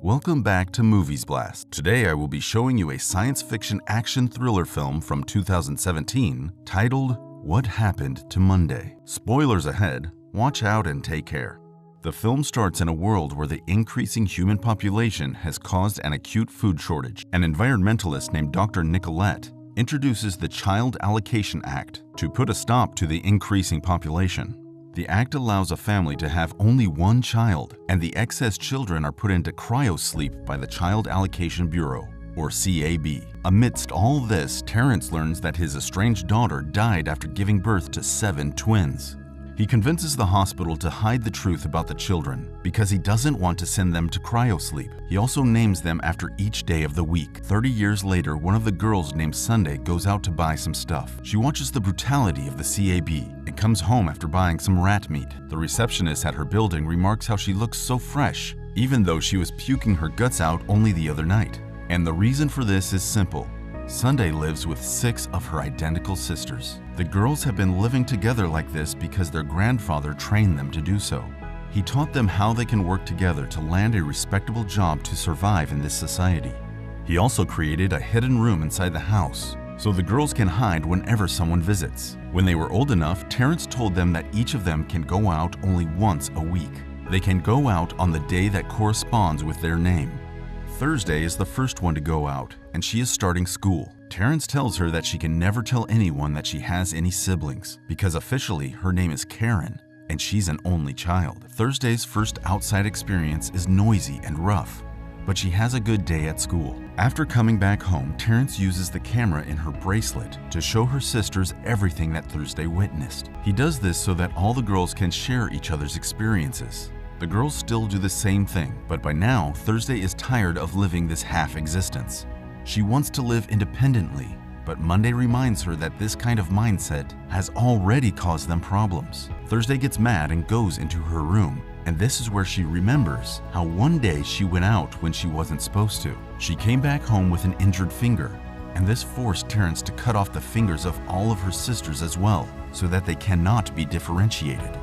Welcome back to Movies Blast. Today I will be showing you a science fiction action thriller film from 2017 titled What Happened to Monday. Spoilers ahead, watch out and take care. The film starts in a world where the increasing human population has caused an acute food shortage. An environmentalist named Dr. Nicolette introduces the Child Allocation Act to put a stop to the increasing population. The act allows a family to have only one child, and the excess children are put into cryosleep by the Child Allocation Bureau, or CAB. Amidst all this, Terrence learns that his estranged daughter died after giving birth to 7 twins. He convinces the hospital to hide the truth about the children because he doesn't want to send them to cryosleep. He also names them after each day of the week. 30 years later, one of the girls named Sunday goes out to buy some stuff. She watches the brutality of the CAB and comes home after buying some rat meat. The receptionist at her building remarks how she looks so fresh, even though she was puking her guts out only the other night. And the reason for this is simple. Sunday lives with 6 of her identical sisters. The girls have been living together like this because their grandfather trained them to do so. He taught them how they can work together to land a respectable job to survive in this society. He also created a hidden room inside the house so the girls can hide whenever someone visits. When they were old enough, Terrence told them that each of them can go out only once a week. They can go out on the day that corresponds with their name. Thursday is the first one to go out, and she is starting school. Terrence tells her that she can never tell anyone that she has any siblings, because officially her name is Karen, and she's an only child. Thursday's first outside experience is noisy and rough, but she has a good day at school. After coming back home, Terrence uses the camera in her bracelet to show her sisters everything that Thursday witnessed. He does this so that all the girls can share each other's experiences. The girls still do the same thing, but by now, Thursday is tired of living this half-existence. She wants to live independently, but Monday reminds her that this kind of mindset has already caused them problems. Thursday gets mad and goes into her room, and this is where she remembers how one day she went out when she wasn't supposed to. She came back home with an injured finger, and this forced Terrence to cut off the fingers of all of her sisters as well, so that they cannot be differentiated.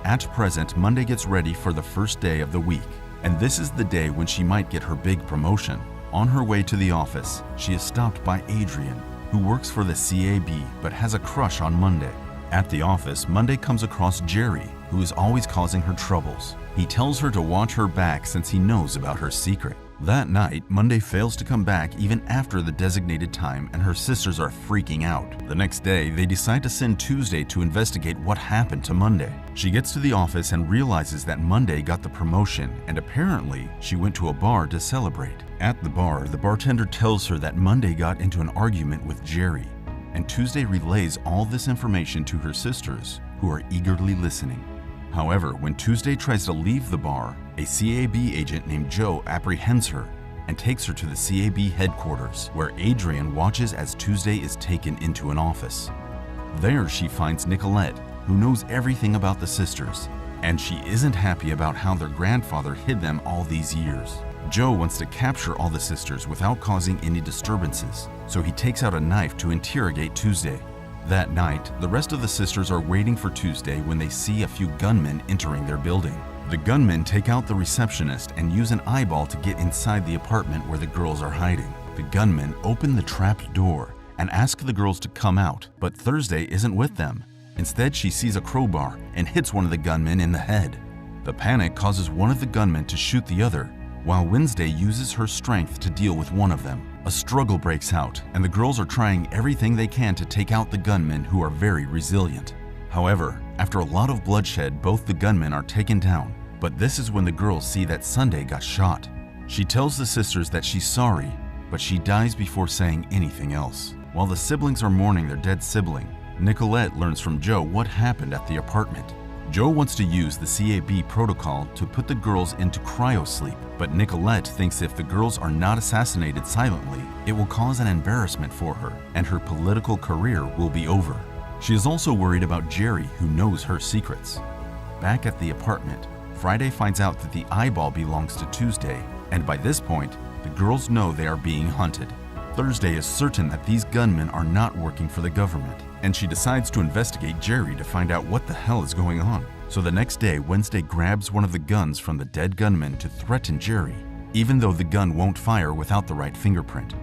At present, Monday gets ready for the first day of the week, and this is the day when she might get her big promotion. On her way to the office, she is stopped by Adrian, who works for the CAB but has a crush on Monday. At the office, Monday comes across Jerry, who is always causing her troubles. He tells her to watch her back since he knows about her secret. That night, Monday fails to come back even after the designated time, and her sisters are freaking out. The next day, they decide to send Tuesday to investigate what happened to Monday. She gets to the office and realizes that Monday got the promotion, and apparently, she went to a bar to celebrate. At the bar, the bartender tells her that Monday got into an argument with Jerry, and Tuesday relays all this information to her sisters, who are eagerly listening. However, when Tuesday tries to leave the bar, a CAB agent named Joe apprehends her and takes her to the CAB headquarters, where Adrian watches as Tuesday is taken into an office. There she finds Nicolette, who knows everything about the sisters, and she isn't happy about how their grandfather hid them all these years. Joe wants to capture all the sisters without causing any disturbances, so he takes out a knife to interrogate Tuesday. That night, the rest of the sisters are waiting for Tuesday when they see a few gunmen entering their building. The gunmen take out the receptionist and use an eyeball to get inside the apartment where the girls are hiding. The gunmen open the trapped door and ask the girls to come out, but Thursday isn't with them. Instead, she sees a crowbar and hits one of the gunmen in the head. The panic causes one of the gunmen to shoot the other, while Wednesday uses her strength to deal with one of them. A struggle breaks out, and the girls are trying everything they can to take out the gunmen, who are very resilient. However, after a lot of bloodshed, both the gunmen are taken down, but this is when the girls see that Sunday got shot. She tells the sisters that she's sorry, but she dies before saying anything else. While the siblings are mourning their dead sibling, Nicolette learns from Joe what happened at the apartment. Joe wants to use the CAB protocol to put the girls into cryosleep, but Nicolette thinks if the girls are not assassinated silently, it will cause an embarrassment for her, and her political career will be over. She is also worried about Jerry, who knows her secrets. Back at the apartment, Friday finds out that the eyeball belongs to Tuesday, and by this point, the girls know they are being hunted. Thursday is certain that these gunmen are not working for the government, and she decides to investigate Jerry to find out what the hell is going on. So the next day, Wednesday grabs one of the guns from the dead gunman to threaten Jerry, even though the gun won't fire without the right fingerprint.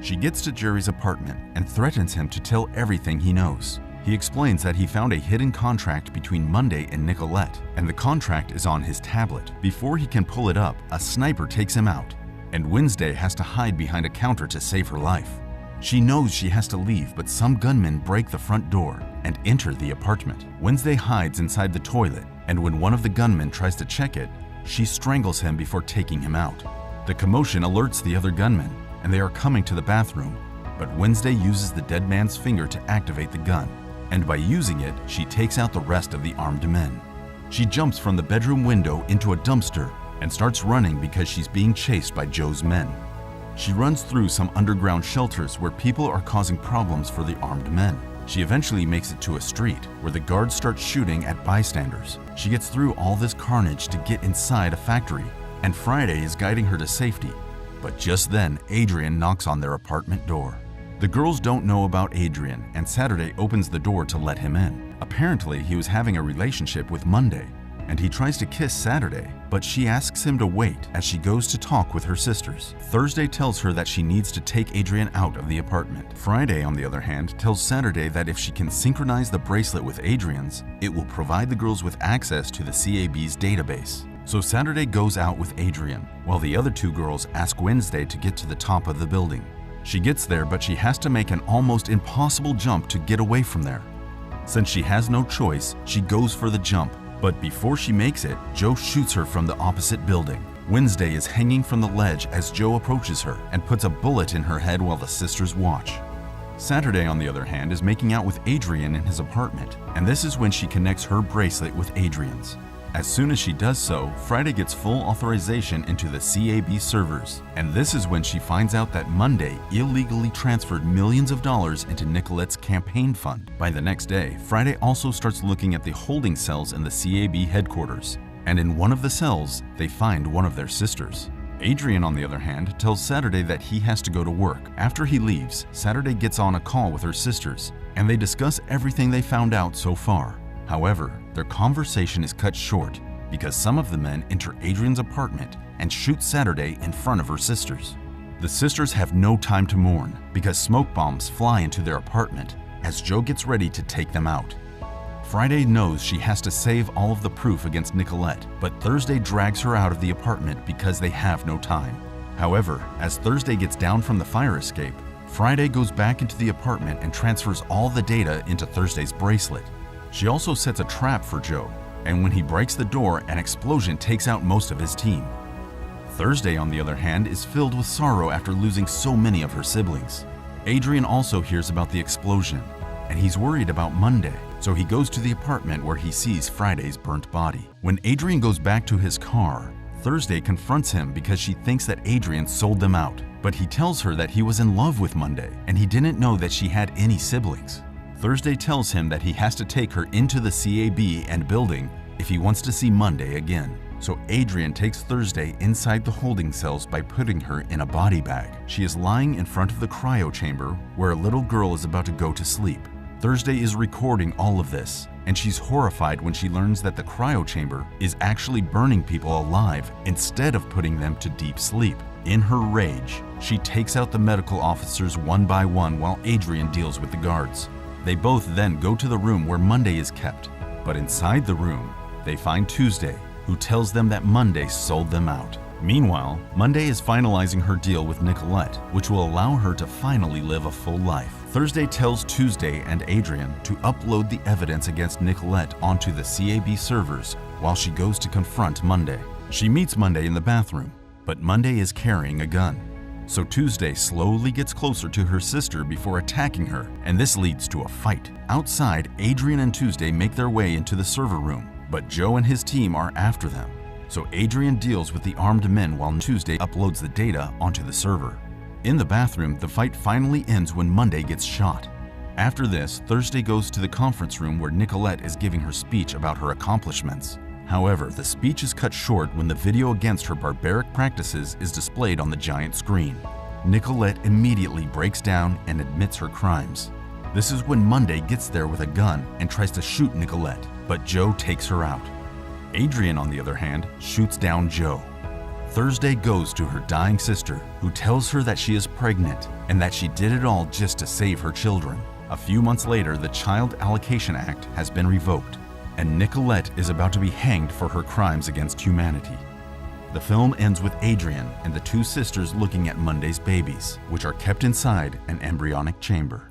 She gets to Jerry's apartment and threatens him to tell everything he knows. He explains that he found a hidden contract between Monday and Nicolette, and the contract is on his tablet. Before he can pull it up, a sniper takes him out, and Wednesday has to hide behind a counter to save her life. She knows she has to leave, but some gunmen break the front door and enter the apartment. Wednesday hides inside the toilet, and when one of the gunmen tries to check it, she strangles him before taking him out. The commotion alerts the other gunmen, and they are coming to the bathroom, but Wednesday uses the dead man's finger to activate the gun, and by using it, she takes out the rest of the armed men. She jumps from the bedroom window into a dumpster and starts running because she's being chased by Joe's men. She runs through some underground shelters where people are causing problems for the armed men. She eventually makes it to a street where the guards start shooting at bystanders. She gets through all this carnage to get inside a factory, and Friday is guiding her to safety. But just then, Adrian knocks on their apartment door. The girls don't know about Adrian, and Saturday opens the door to let him in. Apparently, he was having a relationship with Monday, and he tries to kiss Saturday, but she asks him to wait as she goes to talk with her sisters. Thursday tells her that she needs to take Adrian out of the apartment. Friday, on the other hand, tells Saturday that if she can synchronize the bracelet with Adrian's, it will provide the girls with access to the CAB's database. So Saturday goes out with Adrian, while the other two girls ask Wednesday to get to the top of the building. She gets there, but she has to make an almost impossible jump to get away from there. Since she has no choice, she goes for the jump, but before she makes it, Joe shoots her from the opposite building. Wednesday is hanging from the ledge as Joe approaches her and puts a bullet in her head while the sisters watch. Saturday, on the other hand, is making out with Adrian in his apartment, and this is when she connects her bracelet with Adrian's. As soon as she does so, Friday gets full authorization into the CAB servers, and this is when she finds out that Monday illegally transferred millions of dollars into Nicolette's campaign fund. By the next day, Friday also starts looking at the holding cells in the CAB headquarters, and in one of the cells, they find one of their sisters. Adrian, on the other hand, tells Saturday that he has to go to work. After he leaves, Saturday gets on a call with her sisters, and they discuss everything they found out so far. However, their conversation is cut short because some of the men enter Adrian's apartment and shoot Saturday in front of her sisters. The sisters have no time to mourn because smoke bombs fly into their apartment as Joe gets ready to take them out. Friday knows she has to save all of the proof against Nicolette, but Thursday drags her out of the apartment because they have no time. However, as Thursday gets down from the fire escape, Friday goes back into the apartment and transfers all the data into Thursday's bracelet. She also sets a trap for Joe, and when he breaks the door, an explosion takes out most of his team. Thursday, on the other hand, is filled with sorrow after losing so many of her siblings. Adrian also hears about the explosion, and he's worried about Monday, so he goes to the apartment where he sees Friday's burnt body. When Adrian goes back to his car, Thursday confronts him because she thinks that Adrian sold them out, but he tells her that he was in love with Monday, and he didn't know that she had any siblings. Thursday tells him that he has to take her into the CAB and building if he wants to see Monday again. So Adrian takes Thursday inside the holding cells by putting her in a body bag. She is lying in front of the cryo chamber where a little girl is about to go to sleep. Thursday is recording all of this, and she's horrified when she learns that the cryo chamber is actually burning people alive instead of putting them to deep sleep. In her rage, she takes out the medical officers one by one while Adrian deals with the guards. They both then go to the room where Monday is kept, but inside the room, they find Tuesday, who tells them that Monday sold them out. Meanwhile, Monday is finalizing her deal with Nicolette, which will allow her to finally live a full life. Thursday tells Tuesday and Adrian to upload the evidence against Nicolette onto the CAB servers while she goes to confront Monday. She meets Monday in the bathroom, but Monday is carrying a gun. So Tuesday slowly gets closer to her sister before attacking her, and this leads to a fight. Outside, Adrian and Tuesday make their way into the server room, but Joe and his team are after them. So Adrian deals with the armed men while Tuesday uploads the data onto the server. In the bathroom, the fight finally ends when Monday gets shot. After this, Thursday goes to the conference room where Nicolette is giving her speech about her accomplishments. However, the speech is cut short when the video against her barbaric practices is displayed on the giant screen. Nicolette immediately breaks down and admits her crimes. This is when Monday gets there with a gun and tries to shoot Nicolette, but Joe takes her out. Adrian, on the other hand, shoots down Joe. Thursday goes to her dying sister, who tells her that she is pregnant and that she did it all just to save her children. A few months later, the Child Allocation Act has been revoked, and Nicolette is about to be hanged for her crimes against humanity. The film ends with Adrienne and the two sisters looking at Monday's babies, which are kept inside an embryonic chamber.